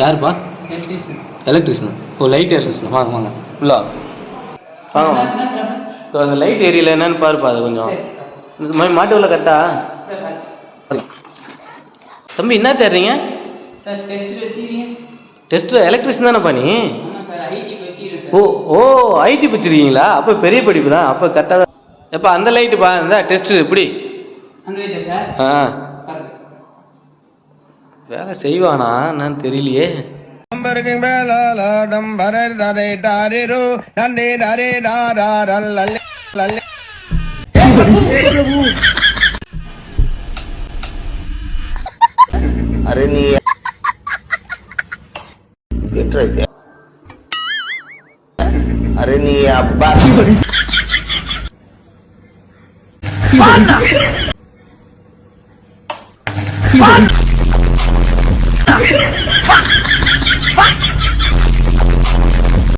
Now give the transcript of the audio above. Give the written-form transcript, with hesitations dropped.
யாருப்பா? Electrician. Electrician. ஓ, light electrician. வாங்க வாங்க உள்ள வாங்க. அந்த லைட் ஏரியல என்னன்னு பாருப்பா. அது கொஞ்சம் இந்த மாதிரி மாட்டு உள்ள கரெக்டா? தம்பி என்ன தேடுறீங்க? சார் டெஸ்ட் வச்சிருக்கீங்க. டெஸ்ட் எலக்ட்ரிஷியன் தானேப்பா நீ? ஆமாம் சார், ஐடி வச்சிருக்கேன் சார். ஓ ஐடி வச்சிருக்கீங்களா? அப்போ பெரிய படிப்பு தான். அப்போ கரெக்டாக தான். எப்போ அந்த லைட்டுப்பா இந்த டெஸ்ட் இப்படி அந்த லைட்டா சார்? வேலை செய்வானா என்னன்னு தெரியலையே. अरे नहीं अरे नहीं अब्बा